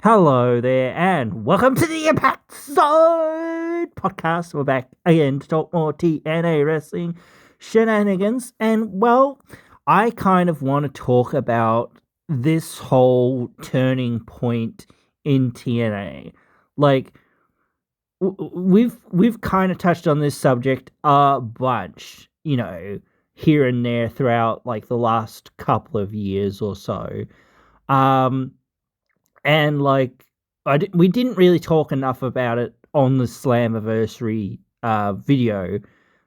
Hello there, and welcome to the Impact Zone podcast. We're back again to talk more TNA wrestling shenanigans. And, well, I kind of want to talk about this whole turning point in TNA. Like, we've kind of touched on this subject a bunch, here and there throughout, like, the last couple of years or so. Um, and like we didn't really talk enough about it on the Slammiversary video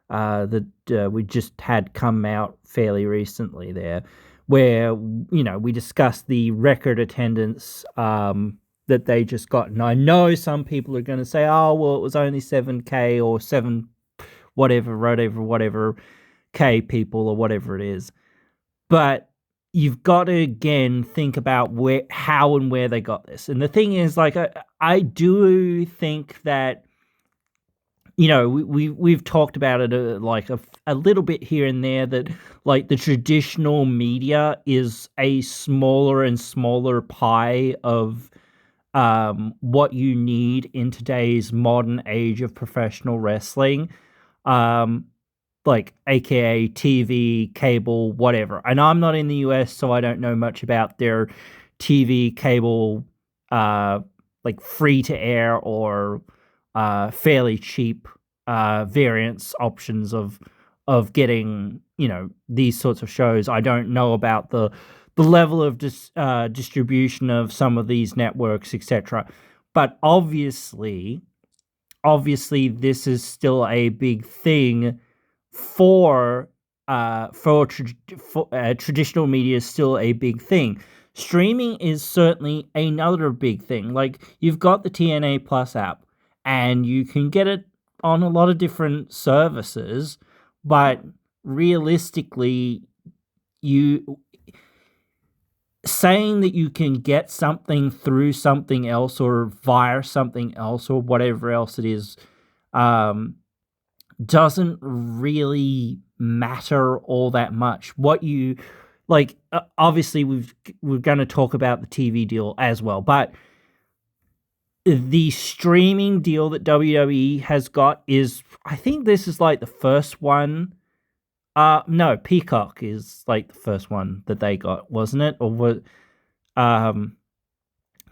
that we just had come out fairly recently there, where we discussed the record attendance that they just got. And I know some people are going to say, oh well, it was only 7K or 7 whatever K people or whatever it is, but you've got to again think about how and where they got this. And the thing is, like, I do think that we've talked about it like a little bit here and there, that like the traditional media is a smaller and smaller pie of what you need in today's modern age of professional wrestling. Like aka TV, cable, whatever. And I'm not in the US, so I don't know much about their TV, cable, like free to air or fairly cheap variants options of getting these sorts of shows. I don't know about the level of distribution of some of these networks, etc. But obviously, this is still a big thing for traditional media is still a big thing. Streaming is certainly another big thing. Like, you've got the TNA Plus app, and you can get it on a lot of different services, but realistically, you saying that you can get something through something else or via something else or whatever else it is, doesn't really matter all that much. What you like, obviously, we're going to talk about the TV deal as well, but the streaming deal that WWE has got is, I think this is like the first one. No, Peacock is like the first one that they got, wasn't it? Or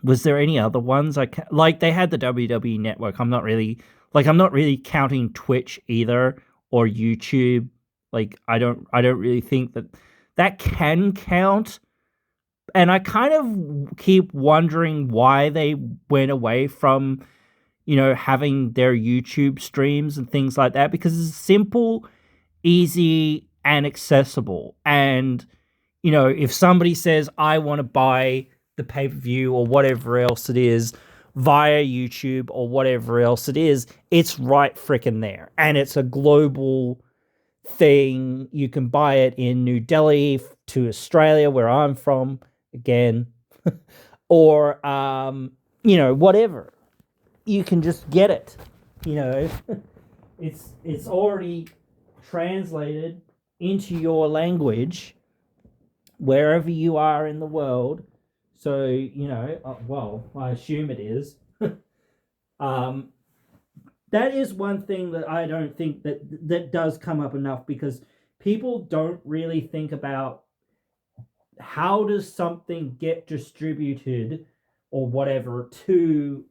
was there any other ones? Like, they had the WWE Network. I'm not really counting Twitch either, or YouTube. Like, I don't really think that can count. And I kind of keep wondering why they went away from, having their YouTube streams and things like that, because it's simple, easy, and accessible. And, if somebody says, I want to buy the pay-per-view or whatever else it is via YouTube or whatever else it is, it's right frickin' there. And it's a global thing. You can buy it in New Delhi to Australia, where I'm from, again, or, whatever. You can just get it, it's already translated into your language wherever you are in the world. So, well, I assume it is. That is one thing that I don't think that does come up enough, because people don't really think about how does something get distributed or whatever to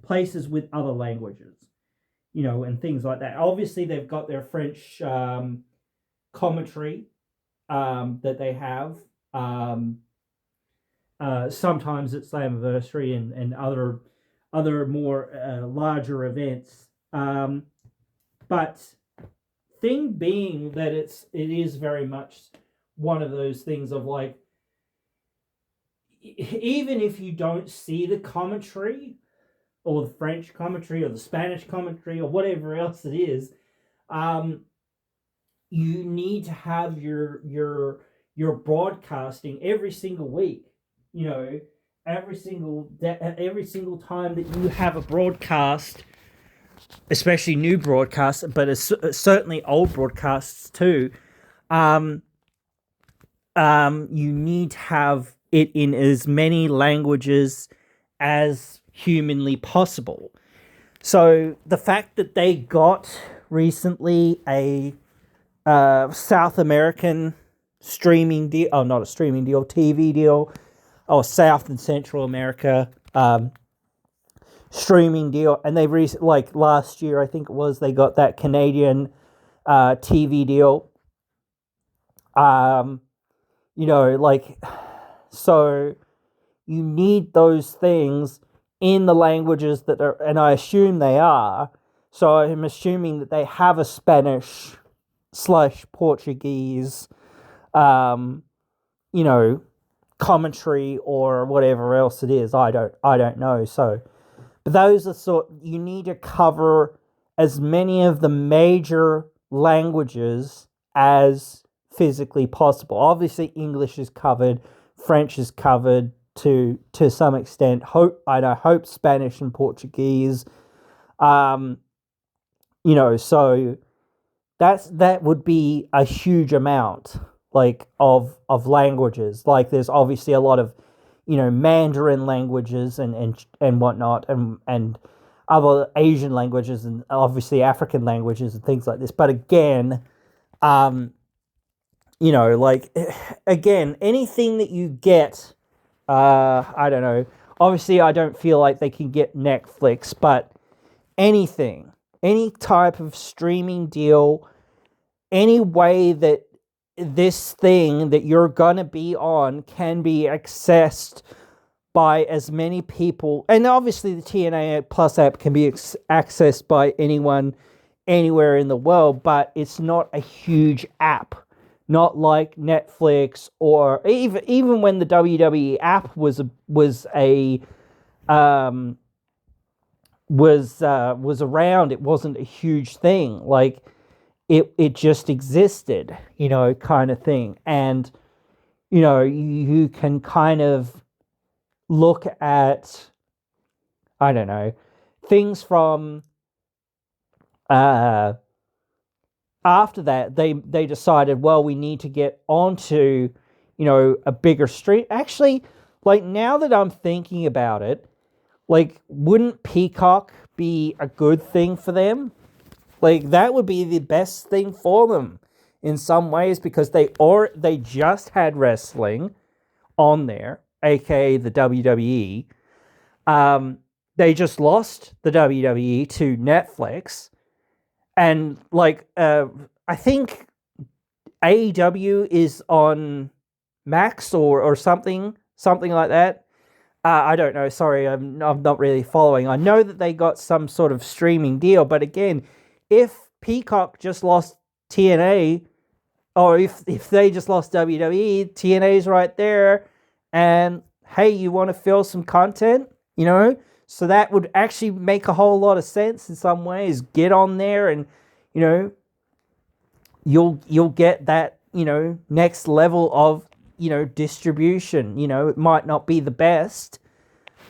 places with other languages, and things like that. Obviously, they've got their French commentary that they have. Sometimes at Slammiversary and other more larger events. But thing being that it is very much one of those things of, like, even if you don't see the commentary or the French commentary or the Spanish commentary or whatever else it is, you need to have your broadcasting every single week. Every single time that you have a broadcast, especially new broadcasts, but certainly old broadcasts too, you need to have it in as many languages as humanly possible. So the fact that they got recently a South American streaming deal, oh, not a streaming deal, TV deal, or South and Central America streaming deal, and they like last year, I think it was, they got that Canadian TV deal. Like, so you need those things in the languages that are, and I assume they are. So I'm assuming that they have a Spanish / Portuguese, commentary or whatever else it is. I don't know. So, but those are you need to cover as many of the major languages as physically possible. Obviously, English is covered, French is covered to some extent. Hope Spanish and Portuguese. So that would be a huge amount, like, of languages. Like, there's obviously a lot of, Mandarin languages and whatnot, and other Asian languages, and obviously African languages and things like this. But again, again, anything that you get, I don't know. Obviously, I don't feel like they can get Netflix, but anything, any type of streaming deal, any way that this thing that you're going to be on can be accessed by as many people. And obviously the TNA Plus app can be accessed by anyone anywhere in the world, but it's not a huge app. Not like Netflix, or even when the WWE app was around, it wasn't a huge thing. Like, it just existed, kind of thing. And you can kind of look at, I don't know, things from after that, they decided, well, we need to get onto, a bigger stream. Actually, like, now that I'm thinking about it, like, wouldn't Peacock be a good thing for them? Like, that would be the best thing for them in some ways, because they just had wrestling on there, aka the WWE. They just lost the WWE to Netflix. And, like, I think AEW is on Max or something like that. I don't know. Sorry, I'm not really following. I know that they got some sort of streaming deal, but again, if Peacock just lost TNA, or if they just lost WWE, TNA's right there, and hey, you want to fill some content, So that would actually make a whole lot of sense in some ways. Get on there, and you'll get that next level of distribution. It might not be the best,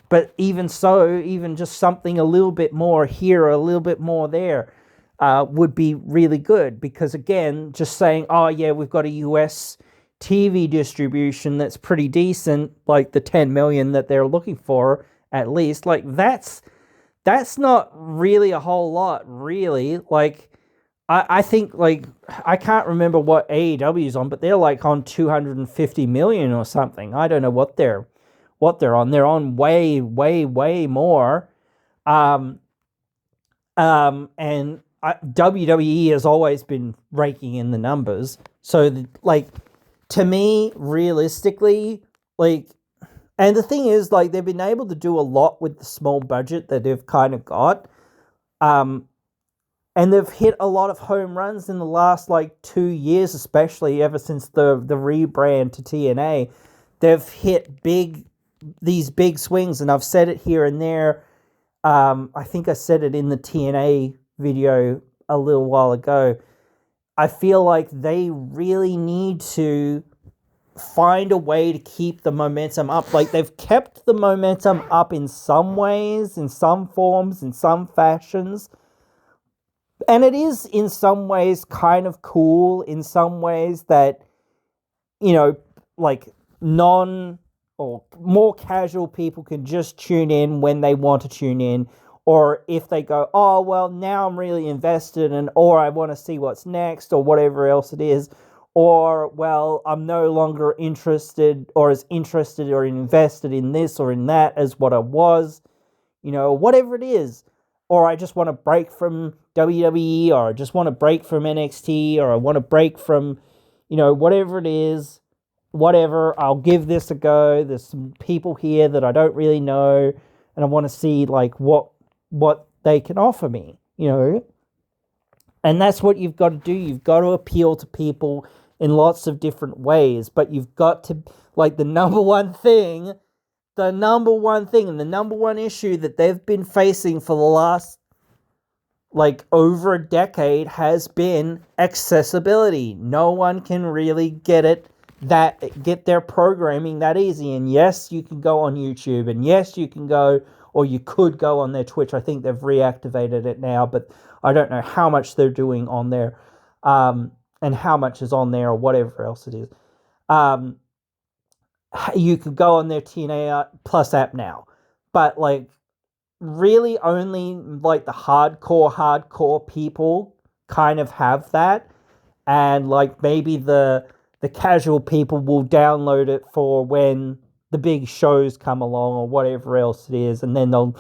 but even so, even just something a little bit more here, or a little bit more there, would be really good. Because again, just saying, oh yeah, we've got a US TV distribution that's pretty decent, like the 10 million that they're looking for. At least, like, that's not really a whole lot, really. Like, I think, like, I can't remember what AEW's on, but they're like on 250 million or something. I don't know what they're on. They're on way, way, way more. And WWE has always been raking in the numbers. So, like, to me, realistically, like. And the thing is, like, they've been able to do a lot with the small budget that they've kind of got. And they've hit a lot of home runs in the last, like, 2 years, especially ever since the rebrand to TNA. They've hit these big swings, and I've said it here and there. I think I said it in the TNA video a little while ago. I feel like they really need to find a way to keep the momentum up. Like, they've kept the momentum up in some ways, in some forms, in some fashions. And it is in some ways kind of cool, in some ways that, like, or more casual people can just tune in when they want to tune in, or if they go, oh, well, now I'm really invested, or I want to see what's next, or whatever else it is, or, well, I'm no longer interested or invested in this or in that as what I was, whatever it is. Or I just want to break from WWE, or I just want to break from NXT, or I want to break from, whatever it is, whatever, I'll give this a go. There's some people here that I don't really know, and I want to see, like, what they can offer me, And that's what you've got to do. You've got to appeal to people in lots of different ways, but you've got to, like, the number one thing and the number one issue that they've been facing for the last, like, over a decade has been accessibility. No one can really get their programming that easy. And yes, you can go on YouTube, and yes, you can go, or you could go on their Twitch. I think they've reactivated it now, but I don't know how much they're doing on there, and how much is on there, or whatever else it is. You could go on their TNA Plus app now, but, like, really only, like, the hardcore people kind of have that, and, like, maybe the casual people will download it for when the big shows come along, or whatever else it is, and then they'll,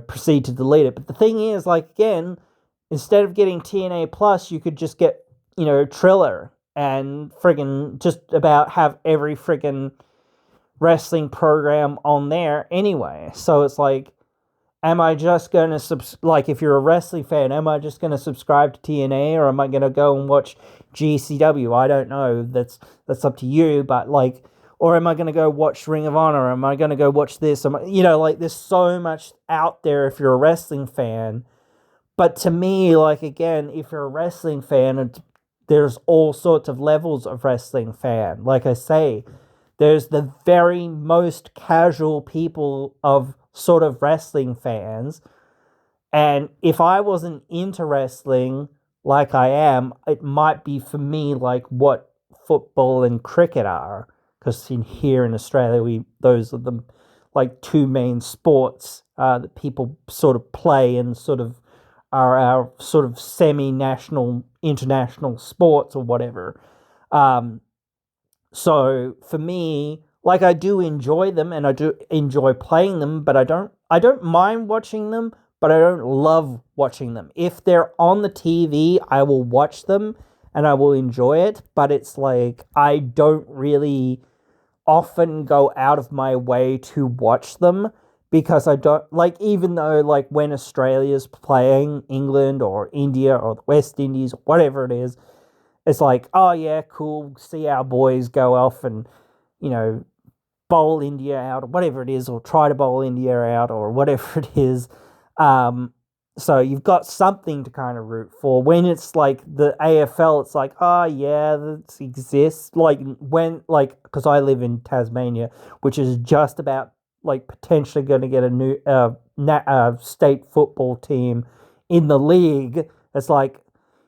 proceed to delete it. But the thing is, like, again, instead of getting TNA Plus, you could just get, Triller, and friggin' just about have every friggin' wrestling program on there anyway. So it's like, am I just going to, like, if you're a wrestling fan, am I just going to subscribe to TNA, or am I going to go and watch GCW? I don't know. That's up to you, but, like, or am I going to go watch Ring of Honor? Am I going to go watch this? Like, there's so much out there if you're a wrestling fan. But to me, like, again, if you're a wrestling fan, there's all sorts of levels of wrestling fan. Like I say, there's the very most casual people of sort of wrestling fans. And if I wasn't into wrestling like I am, it might be for me like what football and cricket are. Because here in Australia, those are the, like, two main sports that people sort of play, and sort of are our sort of semi-national, international sports or whatever. So for me, like, I do enjoy them, and I do enjoy playing them, but I don't mind watching them, but I don't love watching them. If they're on the TV, I will watch them and I will enjoy it, but it's like, I don't really often go out of my way to watch them, because I don't, like, even though, like, when Australia's playing England or India or the West Indies, or whatever it is, it's like, oh yeah, cool, see our boys go off and, bowl India out, or whatever it is, or try to bowl India out, or whatever it is. So you've got something to kind of root for. When it's like the AFL, it's like, oh yeah, that exists. Like, because I live in Tasmania, which is just about, like, potentially going to get a new state football team in the league. It's like,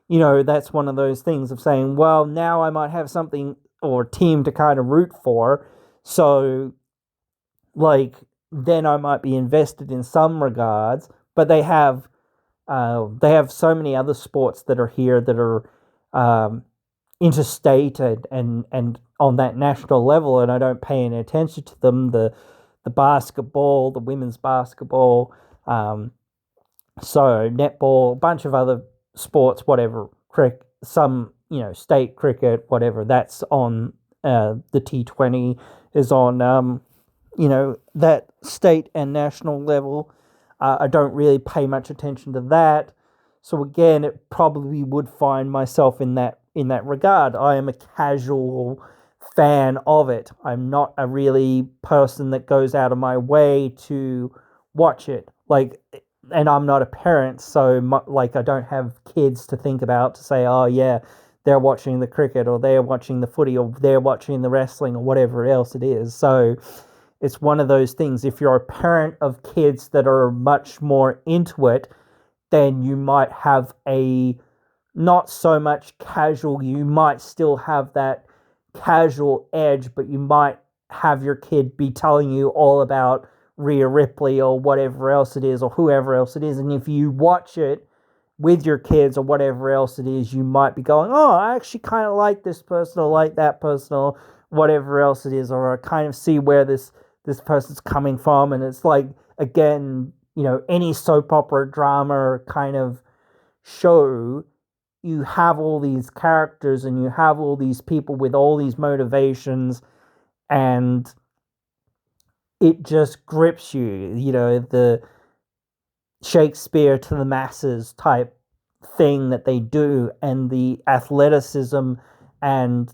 that's one of those things of saying, well, now I might have something or team to kind of root for. So, like, then I might be invested in some regards. But they have so many other sports that are here that are interstate and on that national level, and I don't pay any attention to them. The basketball, the women's basketball, so netball, a bunch of other sports, whatever, some, state cricket, whatever, that's on the T20 is on, that state and national level. I don't really pay much attention to that. So again, it probably would find myself in that regard. I am a casual fan of it. I'm not a really person that goes out of my way to watch it. Like, and I'm not a parent, so like, I don't have kids to think about to say, oh yeah, they're watching the cricket, or they're watching the footy, or they're watching the wrestling, or whatever else it is. So it's one of those things. If you're a parent of kids that are much more into it, then you might have a not so much casual, you might still have that casual edge, but you might have your kid be telling you all about Rhea Ripley or whatever else it is, or whoever else it is. And if you watch it with your kids or whatever else it is, you might be going, oh, I actually kind of like this person or like that person or whatever else it is, or I kind of see where this person's coming from. And it's like, again, any soap opera drama kind of show, you have all these characters and you have all these people with all these motivations, and it just grips you, the Shakespeare to the masses type thing that they do, and the athleticism and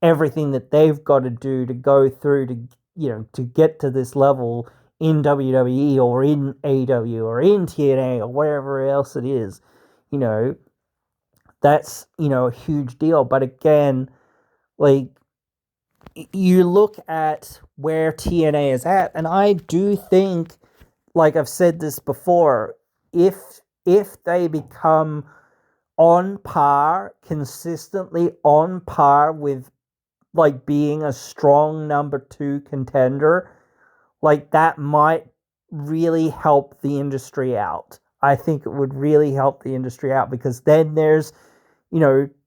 everything that they've got to do to go through to get to this level in WWE or in AEW or in TNA or wherever else it is. That's a huge deal. But again, like, you look at where TNA is at, and I do think, like I've said this before, if they become on par, consistently on par with like being a strong number 2 contender, like that might really help the industry out. I think it would really help the industry out, because then there's,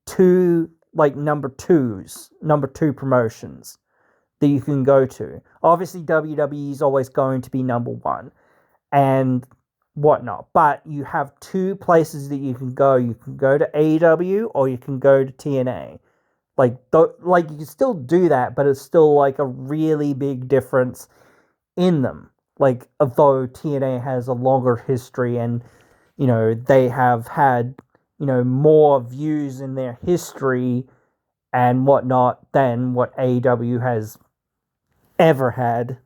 two like number 2 promotions that you can go to. Obviously, WWE is always going to be number 1 and whatnot, but you have 2 places that you can go. You can go to AEW or you can go to TNA. Like you can still do that, but it's still like a really big difference in them. Like, although TNA has a longer history and, they have had, more views in their history and whatnot than what AEW has ever had.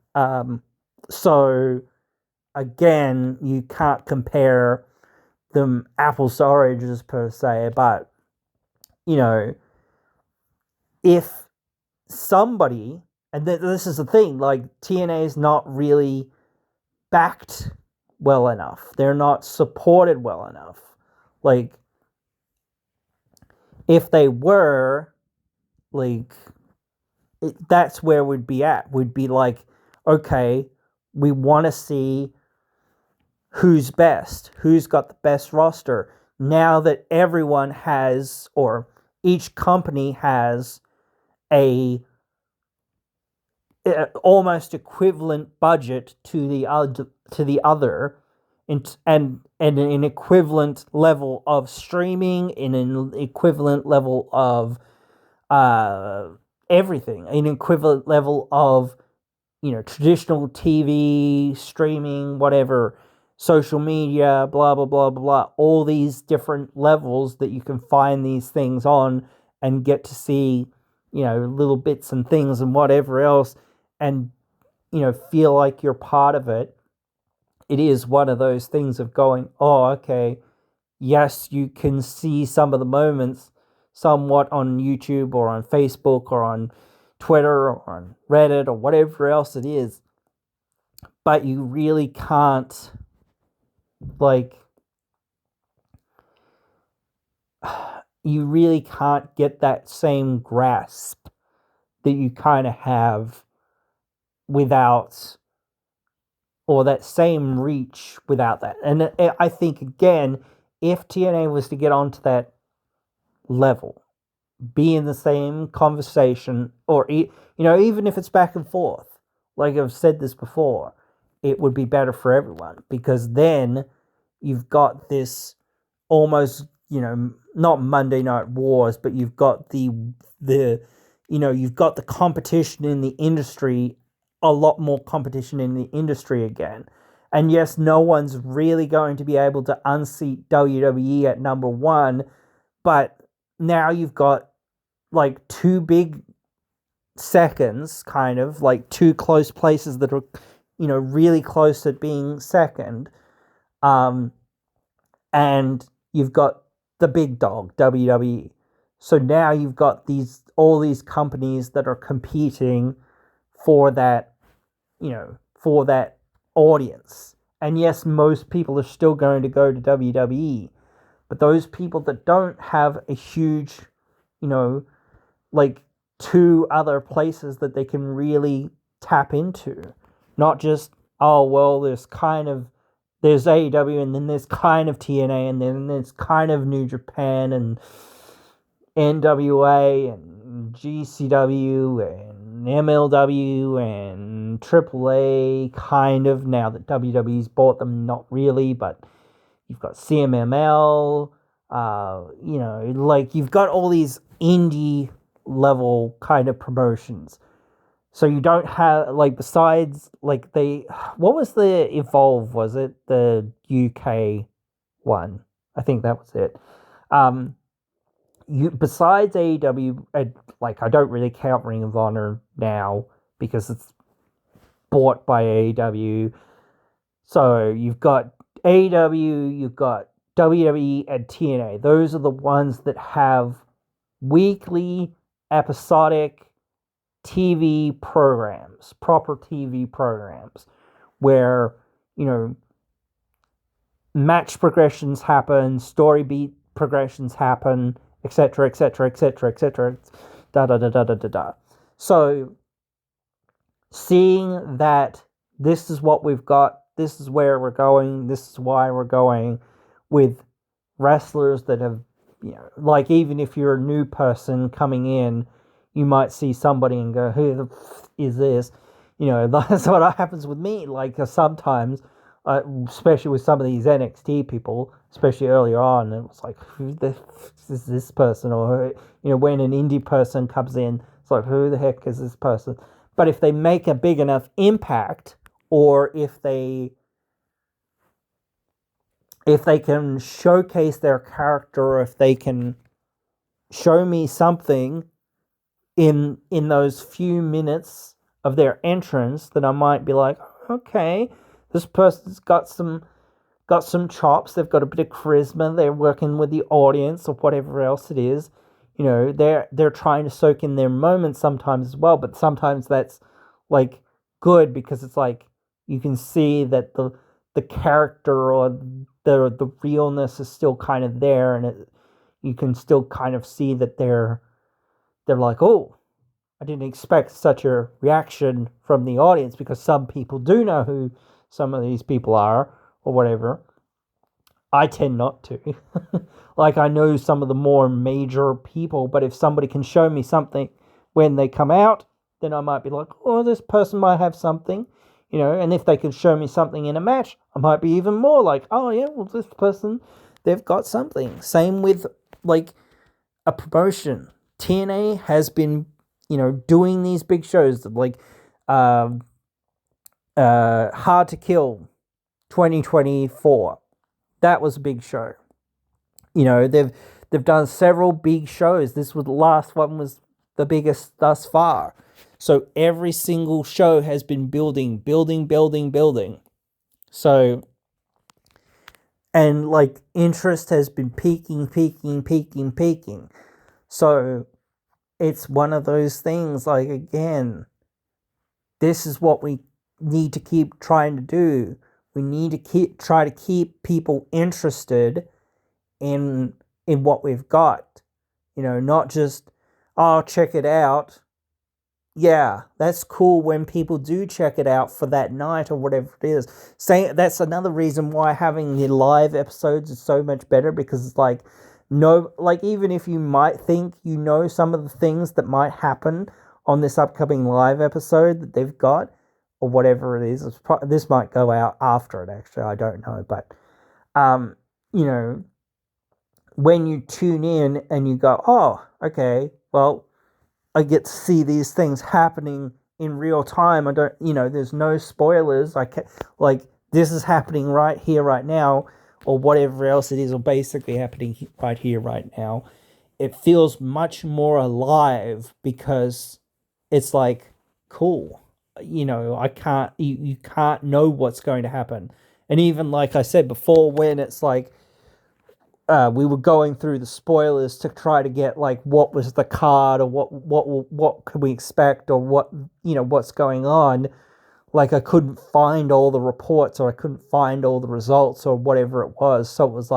So, again, you can't compare them apples to oranges per se, but, if somebody, and this is the thing, like, TNA is not really backed well enough. They're not supported well enough. Like, if they were, like, that's where we'd be at. We'd be like, okay, we want to see who's best, who's got the best roster. Now that everyone has, or each company has a almost equivalent budget to the other, and an equivalent level of streaming, in an equivalent level of everything, an equivalent level of traditional TV, streaming, whatever, social media, blah blah blah blah blah, all these different levels that you can find these things on and get to see little bits and things and whatever else, and feel like you're part of it. It is one of those things of going, oh, okay, yes, you can see some of the moments somewhat on YouTube or on Facebook or on Twitter or on Reddit or whatever else it is, but you really can't, like, you really can't get that same grasp that you kind of have without, or that same reach without that. And I think, again, if TNA was to get onto that level, be in the same conversation, or even if it's back and forth, like I've said this before, it would be better for everyone, because then you've got this almost, not Monday Night Wars, but you've got you've got the competition in the industry, a lot more competition in the industry again. And yes, no one's really going to be able to unseat WWE at number 1, but now you've got like 2 big seconds, kind of like 2 close places that are, really close at being second. And you've got the big dog, WWE. So now you've got all these companies that are competing for that, for that audience. And yes, most people are still going to go to WWE, but those people that don't have a huge, like 2 other places that they can really tap into. Not just, oh, well, there's AEW, and then there's kind of TNA, and then there's kind of New Japan, and NWA, and GCW, and MLW, and AAA, kind of, now that WWE's bought them, not really, but you've got CMML, you've got all these indie level kind of promotions. So you don't have, besides, what was the Evolve, was it? The UK one? I think that was it. Besides AEW, I don't really count Ring of Honor now, because it's bought by AEW. So you've got AEW, you've got WWE, and TNA. Those are the ones that have weekly, episodic TV programs, proper TV programs, where, match progressions happen, story beat progressions happen, etc., etc., etc., etc., da. So, seeing that this is what we've got, this is where we're going, this is why we're going, with wrestlers that have, even if you're a new person coming in, you might see somebody and go, who the is this? That's what happens with me. Sometimes, especially with some of these NXT people, especially earlier on, it was like, who the is this person? Or, when an indie person comes in, it's like, who the heck is this person? But if they make a big enough impact, or if they can showcase their character, or if they can show me something in those few minutes of their entrance, then I might be like, okay, this person's got some chops, they've got a bit of charisma, they're working with the audience or whatever else it is. They're trying to soak in their moments sometimes as well, but sometimes that's good, because it's you can see that the character or the realness is still kind of there, and you can still kind of see that they're like, oh, I didn't expect such a reaction from the audience, because some people do know who some of these people are or whatever. I tend not to. I know some of the more major people, but if somebody can show me something when they come out, then I might be like, oh, this person might have something, and if they can show me something in a match, I might be even more like, oh yeah, well, this person, they've got something. Same with a promotion. TNA has been, doing these big shows Hard to Kill 2024. That was a big show. They've done several big shows. The last one was the biggest thus far. So every single show has been building. So, and interest has been peaking. So it's one of those things, again, this is what we need to keep trying to do. We need to try to keep people interested in what we've got. Not just, oh, check it out. Yeah, that's cool when people do check it out for that night or whatever it is. That's another reason why having the live episodes is so much better, because it's even if you might think some of the things that might happen on this upcoming live episode that they've got, or whatever it is, this might go out after it, actually, I don't know, but, when you tune in and you go, oh, okay, well, I get to see these things happening in real time. I don't, there's no spoilers. This is happening right here, right now, or whatever else it is, or basically happening right here, right now. It feels much more alive, because it's cool. I can't, you can't know what's going to happen. And even like I said before, when it's we were going through the spoilers to try to get what was the card, or what could we expect, or what's going on. I couldn't find all the reports, or I couldn't find all the results, or whatever it was. So it was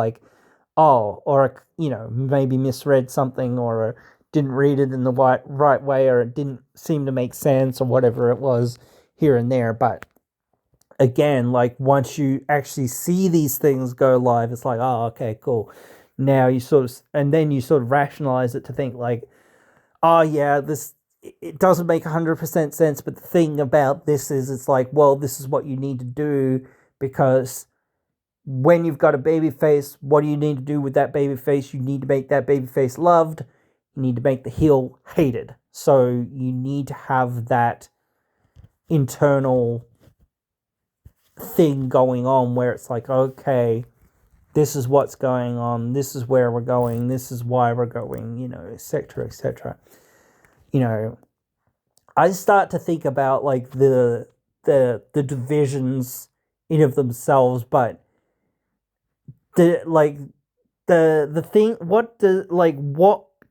oh, or maybe misread something, or didn't read it in the right way, or it didn't seem to make sense, or whatever it was. here and there. But again, like once you actually see these things go live, it's like, oh, okay, cool. Now you sort of, and then you sort of rationalize it to think like, oh yeah, this, it doesn't make 100% sense, but the thing about this is, it's like, well, this is what you need to do, because when you've got a baby face, what do you need to do with that baby face? You need to make that baby face loved. You need to make the heel hated. So you need to have that internal thing going on where it's like, okay, this is what's going on, this is where we're going, this is why we're going, you know, etc., etc. You know, I start to think about like the divisions in of themselves, but the like the thing, what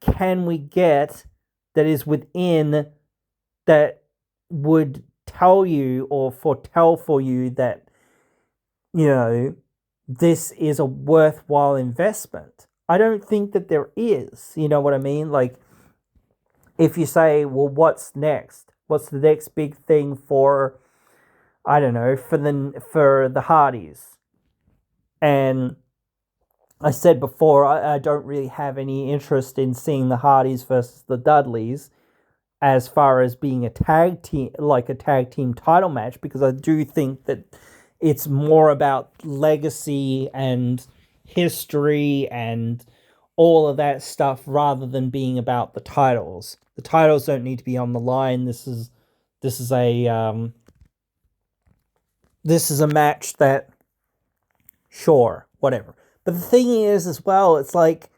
can we get that is within that would tell you or foretell for you that, you know, this is a worthwhile investment? I don't think that there is. You know what I mean? Like, if you say, well, what's next? What's the next big thing for, I don't know, for the Hardys? And I said before, I don't really have any interest in seeing the Hardys versus the Dudleys as far as being a tag team, like a tag team title match, because I do think that it's more about legacy and history and all of that stuff rather than being about the titles. The titles don't need to be on the line. This is a match that, sure, whatever. But the thing is, as well, it's like,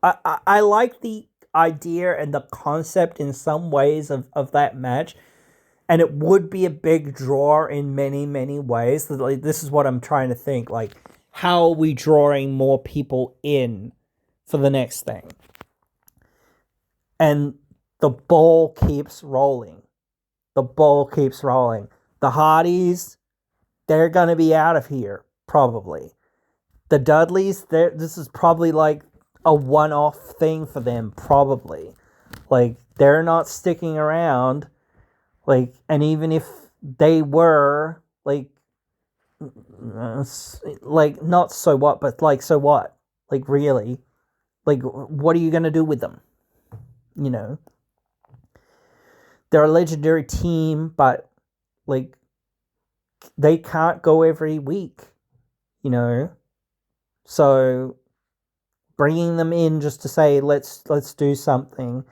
I like the idea and the concept in some ways of that match, and it would be a big draw in many, many ways. Like, this is what I'm trying to think, like, how are we drawing more people in for the next thing? And the ball keeps rolling. The ball keeps rolling. The Hardys, they're going to be out of here, probably. The Dudleys, this is probably like a one-off thing for them, probably. Like, they're not sticking around. Like, and even if they were, like not so what, but like, so what? Like, really? Like, what are you going to do with them? You know? They're a legendary team, but, like, they can't go every week, you know? So, bringing them in just to say, let's do something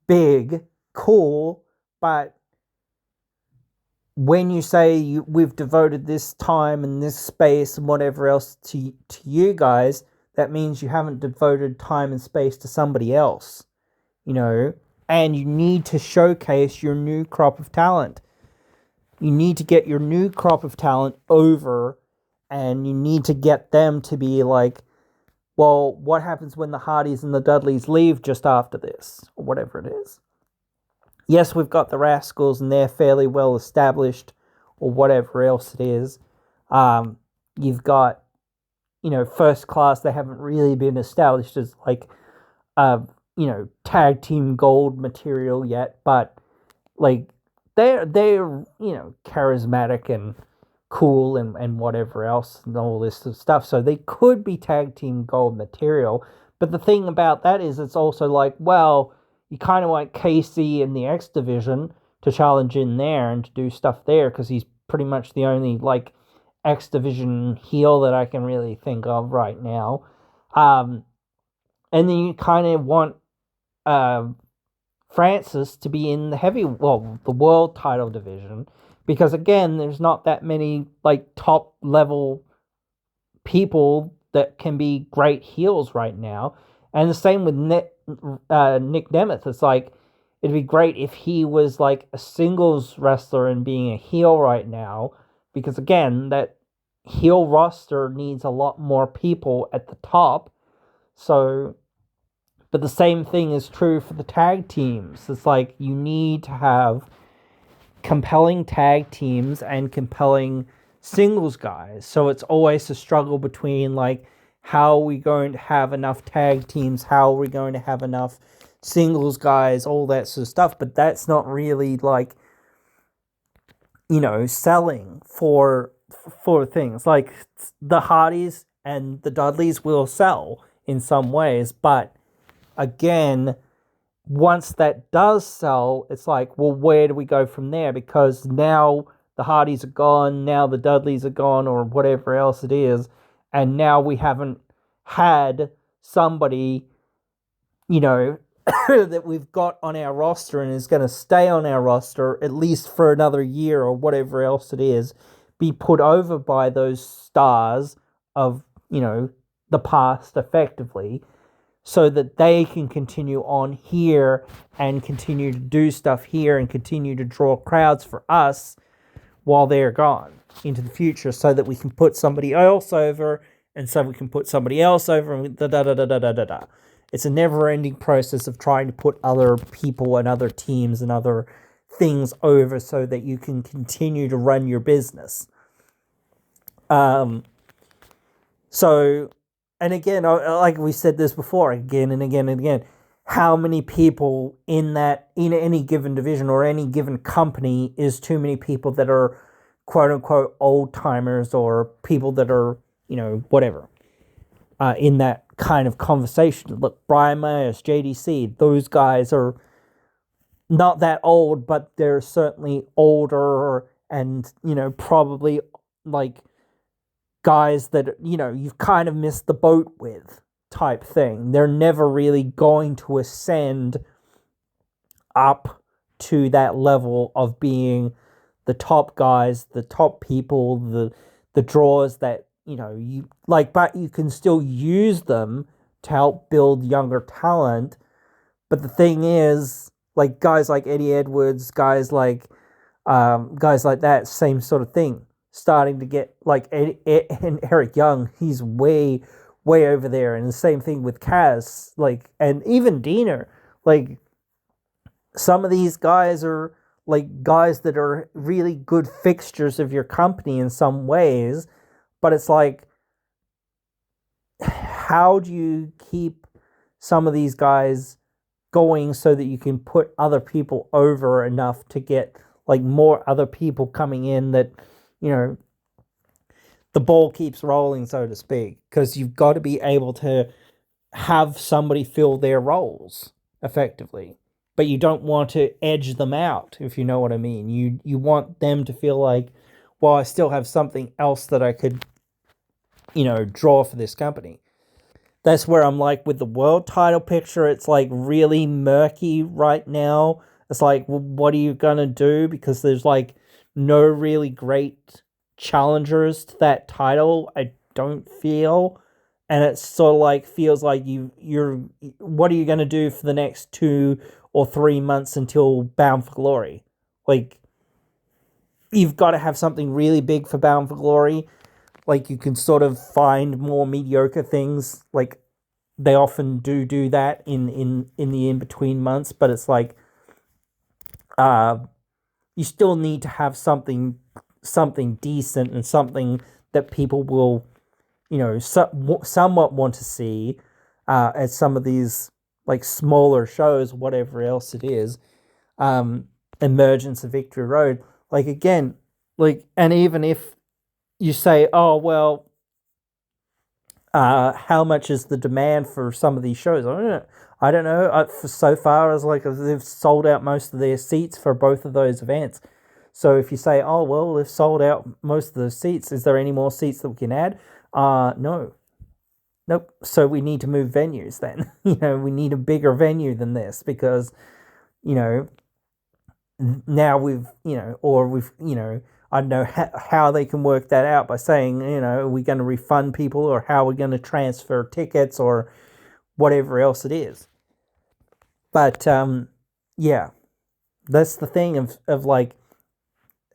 big, cool, but when you say we've devoted this time and this space and whatever else to you guys, that means you haven't devoted time and space to somebody else, you know? And you need to showcase your new crop of talent. You need to get your new crop of talent over, and you need to get them to be like, well, what happens when the Hardys and the Dudleys leave just after this, or whatever it is? Yes, we've got the Rascals, and they're fairly well established, or whatever else it is. You've got, you know, First Class. They haven't really been established as like, you know, tag team gold material yet, but like they're you know, charismatic and cool and whatever else and all this stuff. So they could be tag team gold material. But the thing about that is, it's also like, well, you kind of want Casey in the X Division to challenge in there and to do stuff there, because he's pretty much the only, like, X Division heel that I can really think of right now. And then you kind of want Francis to be in the world title division, because, again, there's not that many, like, top level people that can be great heels right now. And the same with Nick Nemeth. It's like, it'd be great if he was like a singles wrestler and being a heel right now, because, again, that heel roster needs a lot more people at the top. So, but the same thing is true for the tag teams. It's like, you need to have compelling tag teams and compelling singles guys. So it's always a struggle between, like, how are we going to have enough tag teams? How are we going to have enough singles guys? All that sort of stuff. But that's not really, like, selling for things like the Hardys and the Dudleys will sell in some ways, but again, once that does sell, it's like, well, where do we go from there? Because now the Hardys are gone, now the Dudleys are gone, or whatever else it is, and now we haven't had somebody, that we've got on our roster and is going to stay on our roster at least for another year or whatever else it is, be put over by those stars of, the past effectively, so that they can continue on here and continue to do stuff here and continue to draw crowds for us while they're gone into the future, so that we can put somebody else over, and so we can put somebody else over, and da da da da da da da da. It's a never-ending process of trying to put other people and other teams and other things over so that you can continue to run your business. So, and again, like we said this before, again and again and again, how many people in any given division or any given company is too many people that are quote unquote old timers or people that are, whatever, in that kind of conversation. Look, Brian Myers, JDC, those guys are not that old, but they're certainly older and, probably like guys that, you've kind of missed the boat with type thing. They're never really going to ascend up to that level of being the top guys, the top people, the draws that, you like, but you can still use them to help build younger talent. But the thing is, like guys like Eddie Edwards, guys like that, same sort of thing. Starting to get like and Eric Young, he's way over there, and the same thing with Kaz, like, and even Diener. Like, some of these guys are like guys that are really good fixtures of your company in some ways, but it's like, how do you keep some of these guys going so that you can put other people over enough to get like more other people coming in that, the ball keeps rolling, so to speak, because you've got to be able to have somebody fill their roles effectively, but you don't want to edge them out, if you know what I mean. You want them to feel like, well, I still have something else that I could, draw for this company. That's where I'm like, with the world title picture, it's like really murky right now. It's like, well, what are you gonna do? Because there's like no really great challengers to that title, I don't feel. And it's sort of like, feels like you're what are you gonna do for the next 2 or 3 months until Bound for Glory? Like, you've got to have something really big for Bound for Glory. Like, you can sort of find more mediocre things. Like, they often do that in the in-between months. But it's like, you still need to have something decent and something that people will, somewhat want to see at some of these, like, smaller shows, whatever else it is. Emergence of Victory Road. Like, again, like, and even if you say, oh, well, how much is the demand for some of these shows? I don't know. For so far as like they've sold out most of their seats for both of those events. So if you say, oh, well, they've sold out most of the seats, is there any more seats that we can add? No. Nope. So we need to move venues then. We need a bigger venue than this because, now we've, I don't know how they can work that out by saying, are we going to refund people, or how are we going to transfer tickets, or whatever else it is. But, yeah, that's the thing of like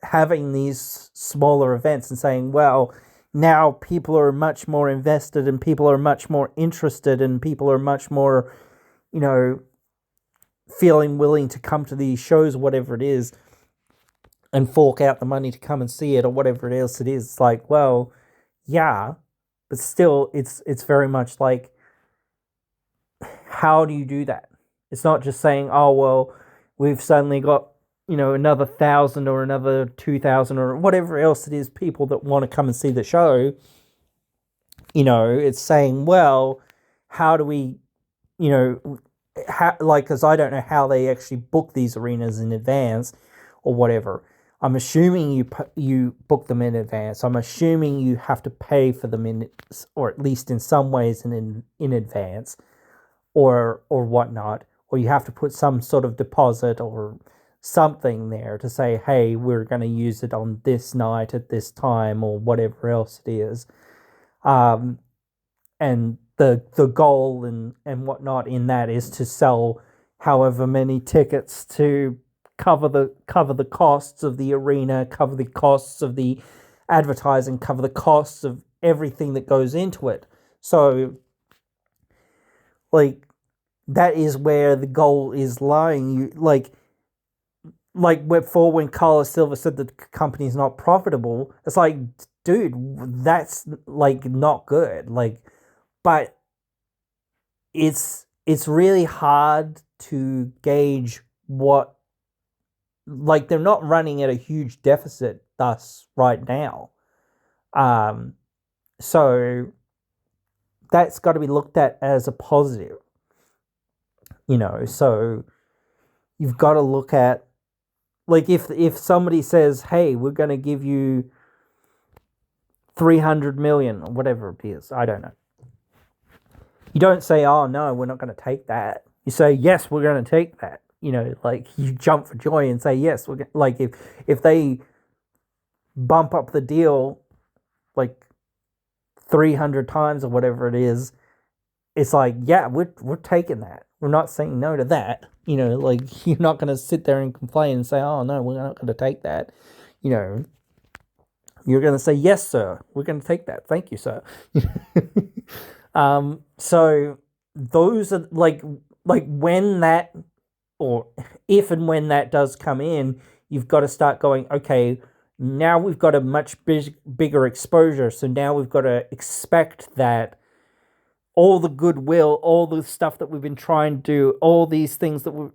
having these smaller events and saying, well, now people are much more invested and people are much more interested and people are much more, feeling willing to come to these shows, whatever it is, and fork out the money to come and see it, or whatever else it is. It's like, well, yeah, but still, it's very much like, how do you do that? It's not just saying, oh, well, we've suddenly got another 1,000 or another 2,000 or whatever else it is, people that want to come and see the show, it's saying, well, how do we, because I don't know how they actually book these arenas in advance or whatever. I'm assuming you book them in advance. I'm assuming you have to pay for them or at least in some ways in advance, or whatnot, or you have to put some sort of deposit or something there to say, hey, we're going to use it on this night at this time or whatever else it is. And the goal and whatnot in that is to sell however many tickets to cover the costs of the arena, cover the costs of the advertising, cover the costs of everything that goes into it. So, like, that is where the goal is lying. You like before, when Carlos Silva said that the company is not profitable, it's like, dude, that's like not good. Like, but it's really hard to gauge what, like, they're not running at a huge deficit thus right now. So that's got to be looked at as a positive, so you've got to look at, like, if somebody says, hey, we're going to give you 300 million or whatever it is, I don't know. You don't say, oh, no, we're not going to take that. You say, yes, we're going to take that. Like, you jump for joy and say, yes, we're like, if they bump up the deal like 300 times or whatever it is, it's like, yeah, we're taking that. We're not saying no to that. Like, you're not going to sit there and complain and say, oh, no, we're not going to take that. You're going to say, yes, sir, we're going to take that. Thank you, sir. So those are like when that, or if and when that does come in, you've got to start going, okay, now we've got a much bigger exposure. So now we've got to expect that all the goodwill, all the stuff that we've been trying to do, all these things that we,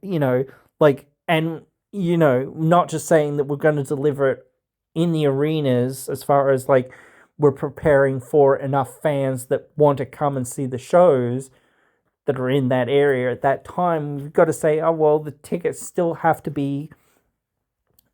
and, not just saying that we're going to deliver it in the arenas, as far as like we're preparing for enough fans that want to come and see the shows that are in that area at that time. We've got to say, oh, well, the tickets still have to be,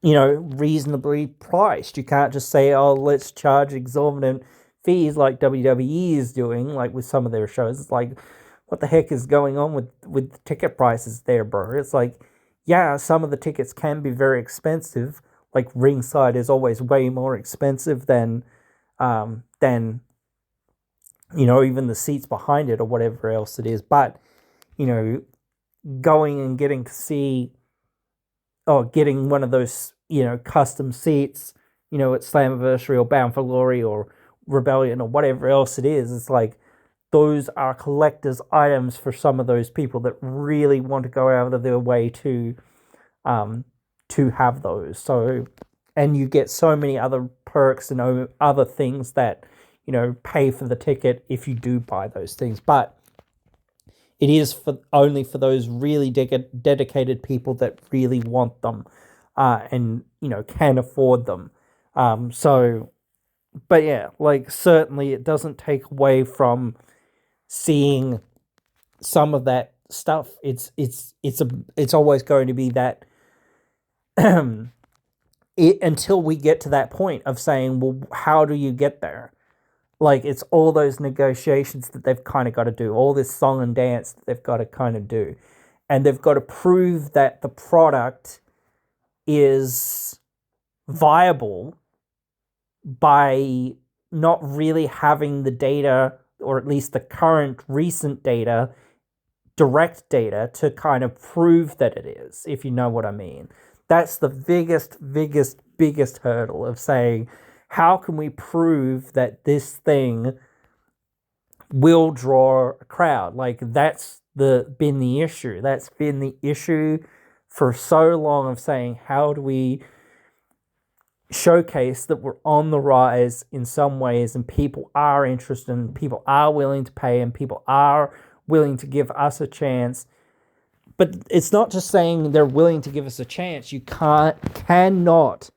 reasonably priced. You can't just say, oh, let's charge exorbitant fees like WWE is doing, like with some of their shows. It's like, what the heck is going on with the ticket prices there, bro? It's like, yeah, some of the tickets can be very expensive. Like, ringside is always way more expensive than even the seats behind it or whatever else it is. But, going and getting to see, or getting one of those, custom seats, at Slammiversary or Bound for Glory or Rebellion or whatever else it is, it's like, those are collector's items for some of those people that really want to go out of their way to have those. So, and you get so many other perks and other things that, pay for the ticket if you do buy those things. But it is only for those really dedicated people that really want them, and, can afford them. So, but yeah, like, certainly it doesn't take away from seeing some of that stuff. It's always going to be that until we get to that point of saying, well, how do you get there? Like, it's all those negotiations that they've kind of got to do, all this song and dance that they've got to kind of do. And they've got to prove that the product is viable by not really having the data, or at least the current recent data, direct data, to kind of prove that it is, if you know what I mean. That's the biggest hurdle of saying, how can we prove that this thing will draw a crowd? Like, that's been the issue. That's been the issue for so long, of saying, how do we showcase that we're on the rise in some ways, and people are interested, and people are willing to pay, and people are willing to give us a chance, but it's not just saying they're willing to give us a chance. You cannot,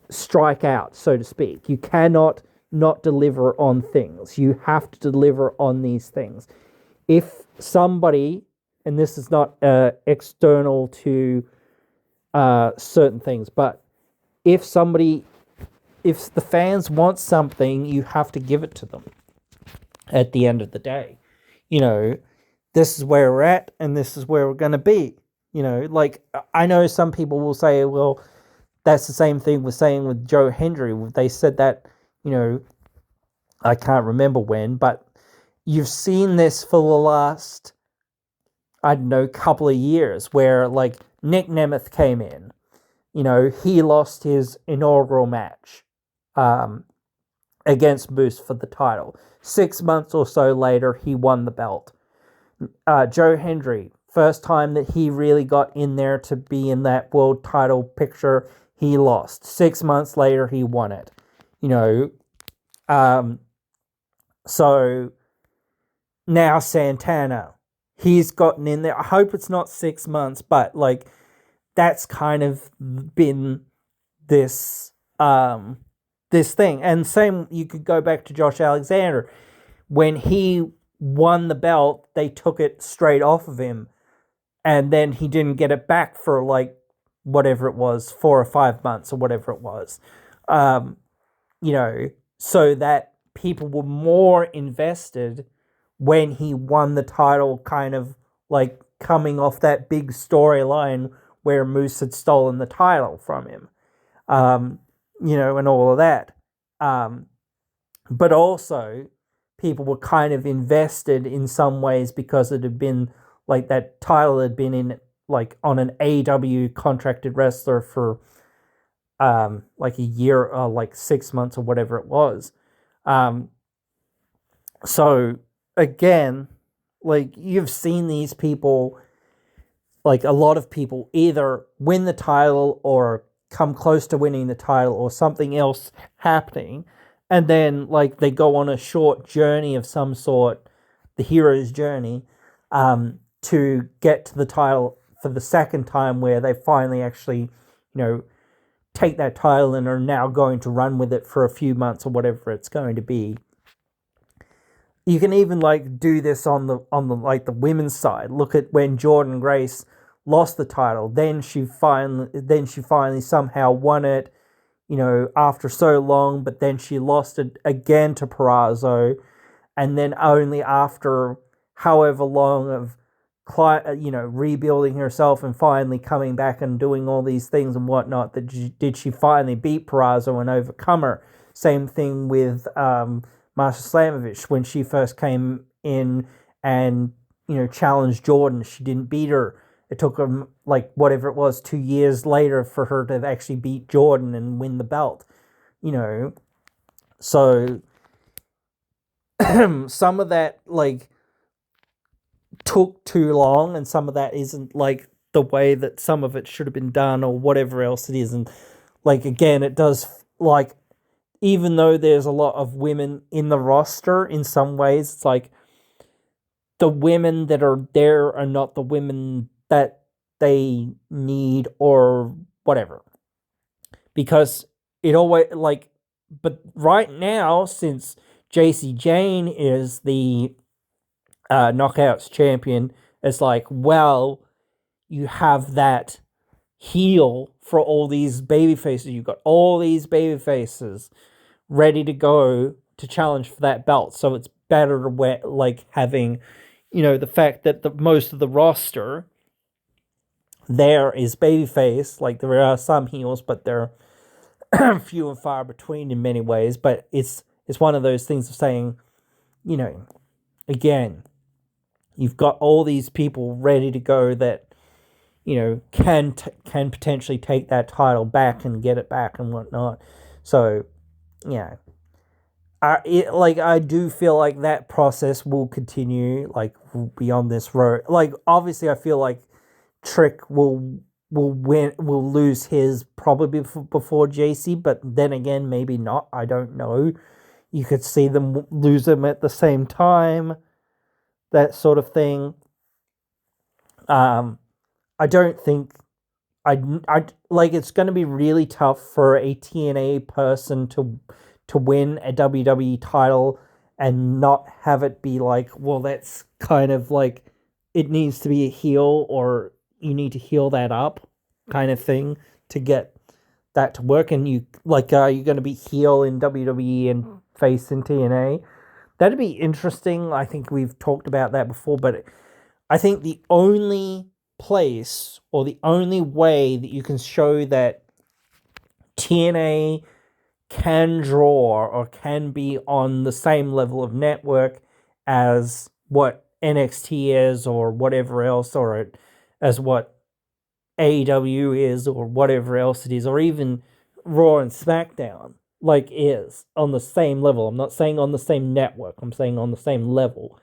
strike out, so to speak. You cannot not deliver on things. You have to deliver on these things. If somebody, and this is not external to certain things, but if the fans want something, you have to give it to them at the end of the day. This is where we're at, and this is where we're going to be. Like, I know some people will say, well, that's the same thing we're saying with Joe Hendry. They said that, I can't remember when, but you've seen this for the last, I don't know, couple of years where, like, Nick Nemeth came in. He lost his inaugural match against Moose for the title. 6 months or so later, he won the belt. Joe Hendry, first time that he really got in there to be in that world title picture, he lost. 6 months later, he won it. So now Santana, he's gotten in there. I hope it's not 6 months, but like that's kind of been this thing. And same, you could go back to Josh Alexander. When he won the belt, they took it straight off of him, and then he didn't get it back for like whatever it was, 4 or 5 months or whatever it was. So that people were more invested when he won the title, kind of like coming off that big storyline where Moose had stolen the title from him, and all of that. But also, people were kind of invested in some ways because it had been like that title had been in like on an AEW contracted wrestler for like a year, like 6 months or whatever it was. So again, like you've seen these people, like a lot of people either win the title or come close to winning the title or something else happening, and then like they go on a short journey of some sort, the hero's journey, to get to the title for the second time, where they finally actually, take that title and are now going to run with it for a few months or whatever it's going to be. You can even like do this on the like the women's side. Look at when Jordynne Grace lost the title, then she finally somehow won it, after so long, but then she lost it again to Purrazzo, and then only after however long of rebuilding herself and finally coming back and doing all these things and whatnot, did she finally beat Purrazzo and overcome her. Same thing with Masha Slamovich. When she first came in and challenged Jordynne, she didn't beat her. It took her like whatever it was 2 years later for her to actually beat Jordynne and win the belt. So some of that like took too long, and some of that isn't like the way that some of it should have been done or whatever else it is. And like again, it does, like, even though there's a lot of women in the roster, in some ways it's like the women that are there are not the women that they need or whatever, because it always like, but right now, since JC Jane is the Knockouts champion, it's like, well, you have that heel for all these baby faces. You've got all these baby faces ready to go to challenge for that belt. So it's better to like having, the fact that the most of the roster there is babyface. Like there are some heels, but they're few and far between in many ways. But it's one of those things of saying, again, you've got all these people ready to go that, can potentially take that title back and get it back and whatnot. So, yeah. I do feel like that process will continue, like, beyond this road. Like, obviously, I feel like Trick will lose his probably before JC, but then again, maybe not. I don't know. You could see them lose them at the same time, that sort of thing. I don't think I like it's going to be really tough for a TNA person to win a WWE title and not have it be like, well, that's kind of like it needs to be a heel or you need to heal that up kind of thing to get that to work. And you like, you're going to be heel in WWE and face in TNA. That'd be interesting. I think we've talked about that before, but I think the only place or the only way that you can show that TNA can draw or can be on the same level of network as what NXT is or whatever else, or as what AEW is or whatever else it is, or even Raw and SmackDown like is on the same level. I'm not saying on the same network. I'm saying on the same level.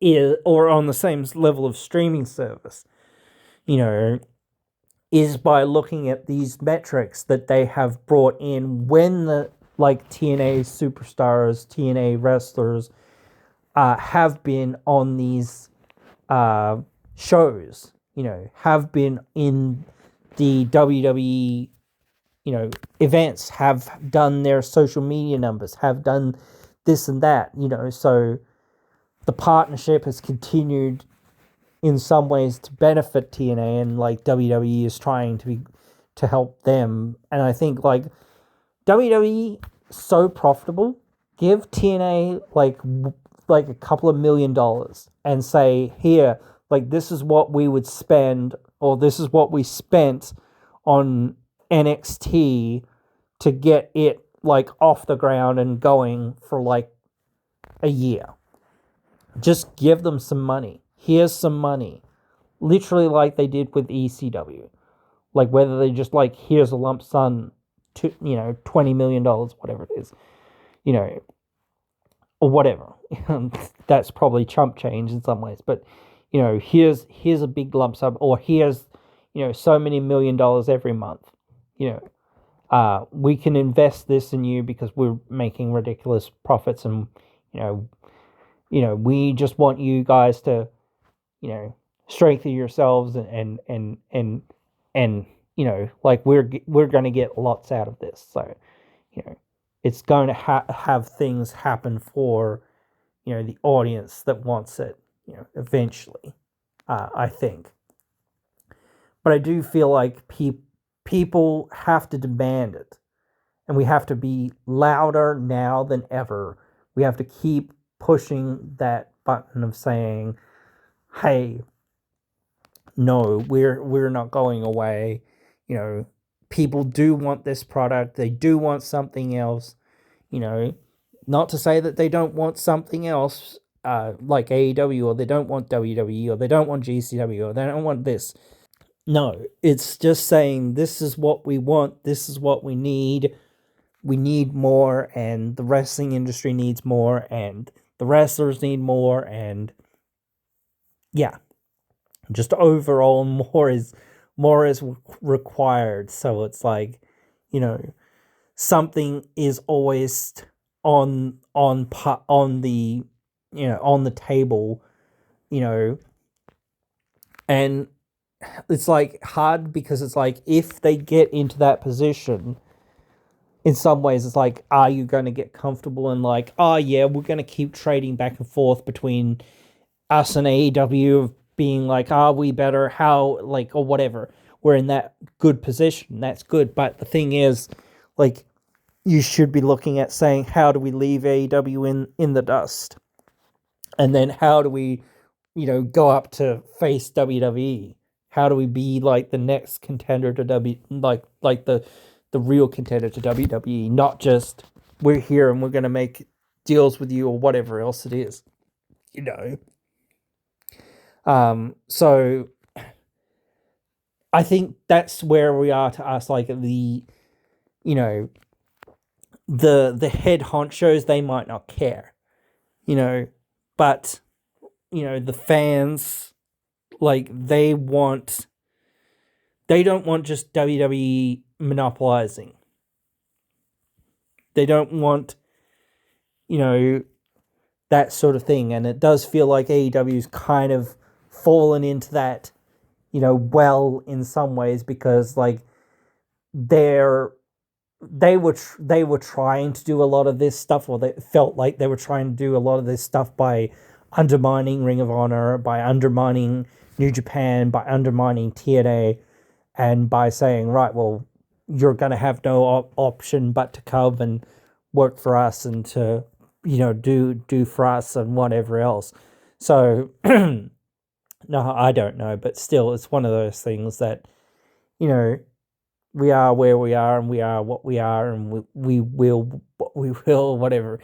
Is or on the same level of streaming service, you know, is by looking at these metrics that they have brought in when the like TNA superstars, TNA wrestlers have been on these shows, have been in the WWE, events, have done their social media numbers, have done this and that, so the partnership has continued in some ways to benefit TNA, and like WWE is trying to help them. And I think like WWE so profitable, give TNA like a couple of $1 million and say, here, like this is what we would spend, or this is what we spent on NXT to get it like off the ground and going for like a year. Just give them some money. Here's some money. Literally like they did with ECW. Like whether they just like, here's a lump sum to, $20 million, whatever it is, or whatever. That's probably chump change in some ways, but here's a big lump sum, or here's, so many $1 million every month. We can invest this in you because we're making ridiculous profits, and we just want you guys to, strengthen yourselves and like we're going to get lots out of this. So, it's going to have things happen for, the audience that wants it, eventually, I think. But I do feel like people have to demand it, and we have to be louder now than ever. We have to keep pushing that button of saying, hey, no, we're not going away. People do want this product. They do want something else. Not to say that they don't want something else, like AEW, or they don't want WWE, or they don't want GCW, or they don't want this. No, it's just saying this is what we want. This is what we need. We need more, and the wrestling industry needs more, and the wrestlers need more, and yeah, just overall more is required. So it's like, something is always on the on the table, and it's like hard because it's like if they get into that position, in some ways it's like, are you going to get comfortable and like, oh yeah, we're going to keep trading back and forth between us and AEW, being like, are we better, how, like, or whatever, we're in that good position, that's good. But the thing is, like, you should be looking at saying, how do we leave AEW in the dust, and then how do we go up to face WWE? How do we be like the next contender to like the real contender to WWE, not just we're here and we're going to make deals with you or whatever else it is, So I think that's where we are to us, like the the head honchos, they might not care, but the fans, like they don't want just WWE monopolizing. They don't want, that sort of thing. And it does feel like AEW is kind of fallen into that, well, in some ways, because like they're they were trying to do a lot of this stuff, or they felt like they were trying to do a lot of this stuff by undermining Ring of Honor, by undermining New Japan, by undermining TNA, and by saying, right, well, you're going to have no option but to come and work for us and to, do for us and whatever else. So, no, I don't know, but still, it's one of those things that, we are where we are, and we are what we are, and we will what we will, whatever.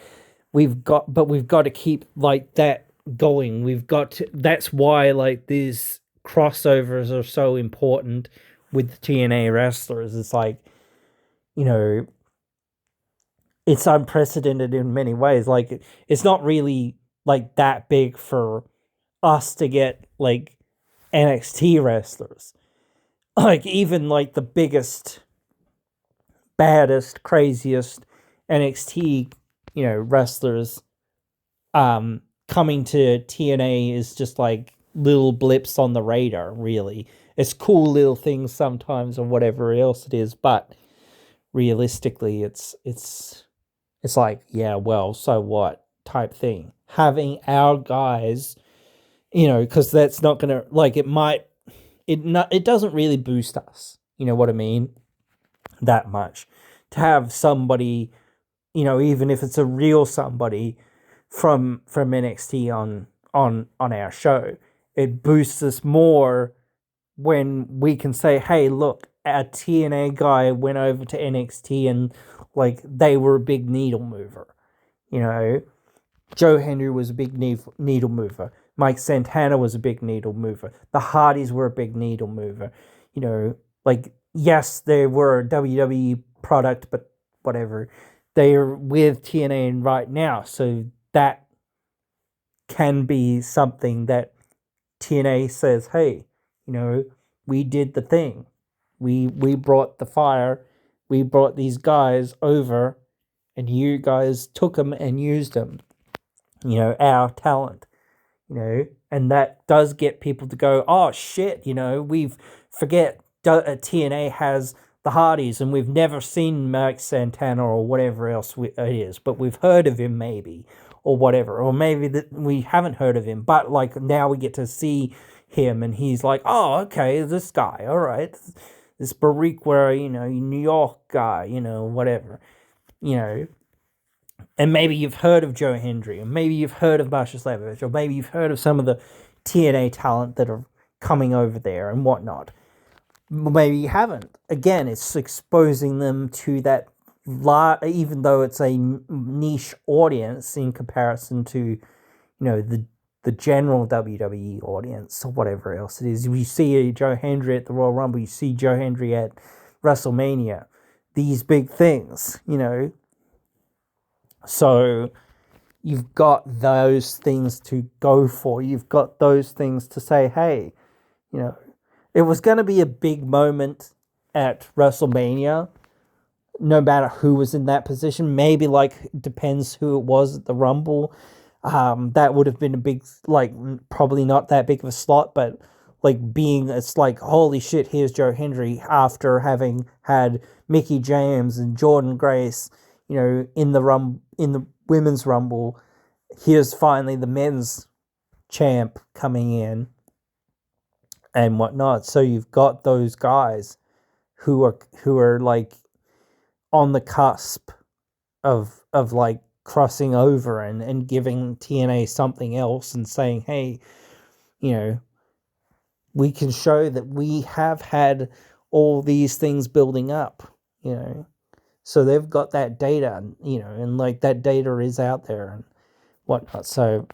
But we've got to keep like that going. That's why like these crossovers are so important with the TNA wrestlers. It's like, it's unprecedented in many ways. Like, it's not really like that big for us to get like NXT wrestlers. Like, even like the biggest, baddest, craziest NXT, wrestlers coming to TNA is just like little blips on the radar, really. It's cool little things sometimes or whatever else it is, but realistically it's like, yeah, well, so what type thing. Having our guys, because that's not gonna, like, it doesn't really boost us, you know what I mean, that much. To have somebody, even if it's a real somebody from NXT on our show, it boosts us more when we can say, hey, look, our TNA guy went over to NXT and like they were a big needle mover. Joe Henry was a big needle mover. Mike Santana was a big needle mover. The Hardys were a big needle mover. Like, yes, they were a WWE product, but whatever. They're with TNA right now, so that can be something that TNA says, hey, we did the thing. We brought the fire. We brought these guys over, and you guys took them and used them. Our talent. And that does get people to go, oh shit, we've forget TNA has the Hardys, and we've never seen Mike Santana or whatever else it is, but we've heard of him maybe, or whatever, or maybe that we haven't heard of him, but like now we get to see him, and he's like, oh, okay, this guy, all right, this Barriqua, New York guy, whatever, and maybe you've heard of Joe Hendry, or maybe you've heard of Masha Slavovich, or maybe you've heard of some of the TNA talent that are coming over there and whatnot. Maybe you haven't. Again, it's exposing them to that, even though it's a niche audience in comparison to, the general WWE audience or whatever else it is. You see Joe Hendry at the Royal Rumble, you see Joe Hendry at WrestleMania, these big things, So you've got those things to go for. You've got those things to say, hey, it was going to be a big moment at WrestleMania, no matter who was in that position. Maybe, like, depends who it was at the Rumble. That would have been a big, like, probably not that big of a slot, but, like, it's like, holy shit, here's Joe Hendry after having had Mickie James and Jordynne Grace, in the Women's Rumble. Here's finally the men's champ coming in and whatnot. So you've got those guys who are like on the cusp of like crossing over and giving TNA something else and saying, hey, we can show that we have had all these things building up, So they've got that data, and like that data is out there and whatnot. So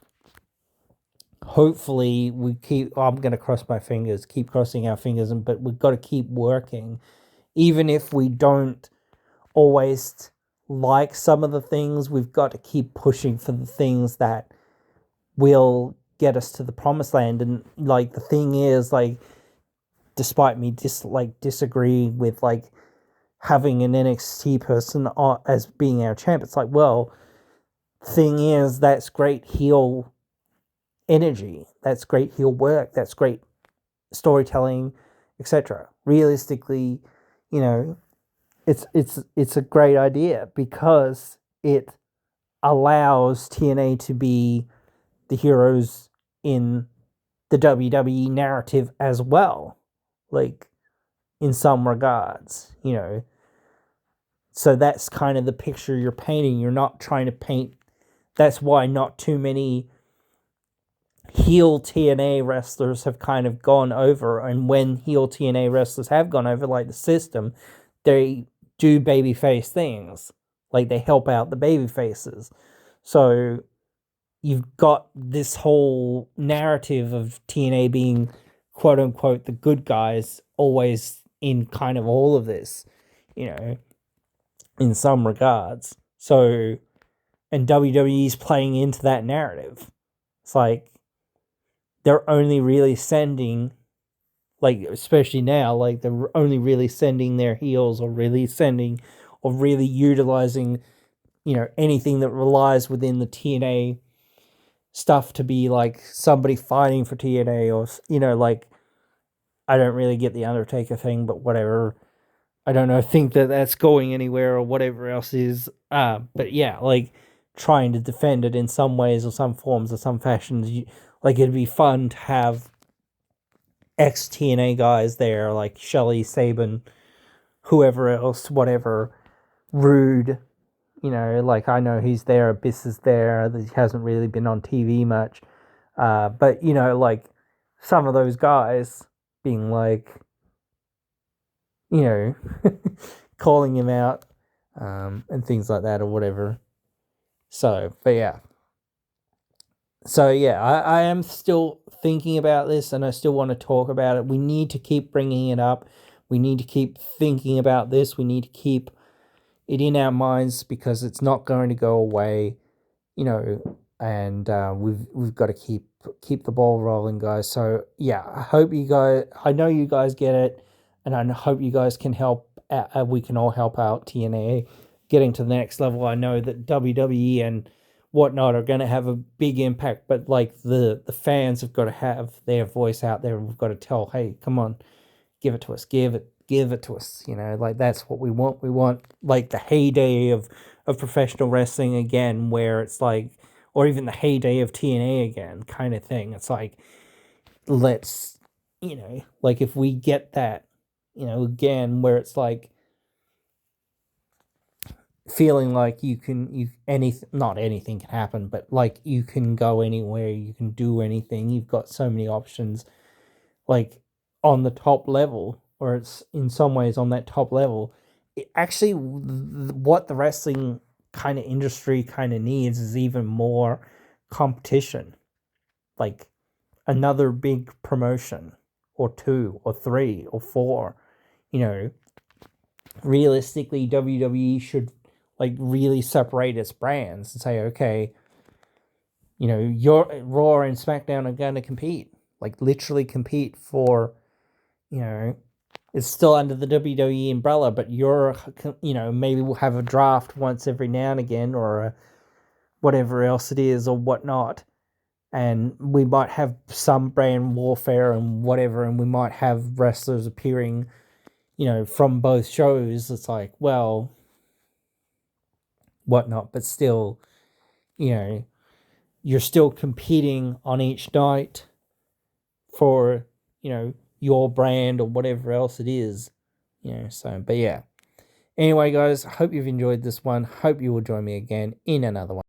hopefully I'm going to cross my fingers, keep crossing our fingers, but we've got to keep working. Even if we don't always like some of the things, we've got to keep pushing for the things that will get us to the promised land. And like the thing is, like, despite me disagreeing with like having an NXT person as being our champ, it's like, well, thing is, that's great heel energy. That's great heel work. That's great storytelling, etc. Realistically, you know, it's a great idea because it allows TNA to be the heroes in the WWE narrative as well, like in some regards, you know. So that's kind of the picture you're painting. You're not trying to paint. That's why not too many heel TNA wrestlers have kind of gone over. And when heel TNA wrestlers have gone over, like the System, they do babyface things. Like they help out the baby faces. So you've got this whole narrative of TNA being quote unquote the good guys always in kind of all of this, you know, in some regards. So, and WWE's playing into that narrative. It's like they're only really sending, like, especially now, like they're only really sending their heels or really utilizing, you know, anything that relies within the TNA stuff to be like somebody fighting for TNA or, you know, like, I don't really get the Undertaker thing, but whatever. I don't know, think that that's going anywhere or whatever else is. But yeah, like trying to defend it in some ways or some forms or some fashions. Like it'd be fun to have ex TNA guys there, like Shelley, Sabin, whoever else, whatever, Rude. You know, like I know he's there, Abyss is there. He hasn't really been on TV much. But you know, like some of those guys being like, you know, calling him out, and things like that or whatever. So, but yeah. So yeah, I am still thinking about this and I still want to talk about it. We need to keep bringing it up. We need to keep thinking about this. We need to keep it in our minds because it's not going to go away, you know, and we've got to keep the ball rolling, guys. So yeah, I know you guys get it, and I hope you guys can help. We can all help out TNA getting to the next level. I know that WWE and whatnot are going to have a big impact, but like the fans have got to have their voice out there, and we've got to tell, hey, come on, give it to us, give it to us. You know, like that's what we want. We want like the heyday of professional wrestling again, where it's like, or even the heyday of TNA again, kind of thing. It's like, let's, you know, like if we get that, you know, again, where it's like feeling like not anything can happen, but like you can go anywhere, you can do anything, you've got so many options, like on the top level, or it's in some ways on that top level. Actually, what the wrestling kind of industry kind of needs is even more competition, like another big promotion or two or three or four. You know, realistically, WWE should like really separate its brands and say, okay, you know, your Raw and SmackDown are going to compete, like literally compete for, you know, it's still under the WWE umbrella, but you're, you know, maybe we'll have a draft once every now and again or whatever else it is or whatnot. And we might have some brand warfare and whatever, and we might have wrestlers appearing, you know, from both shows. It's like, well, whatnot, but still, you know, you're still competing on each night for, you know, your brand or whatever else it is, you know. So, but yeah. Anyway, guys, hope you've enjoyed this one. Hope you will join me again in another one.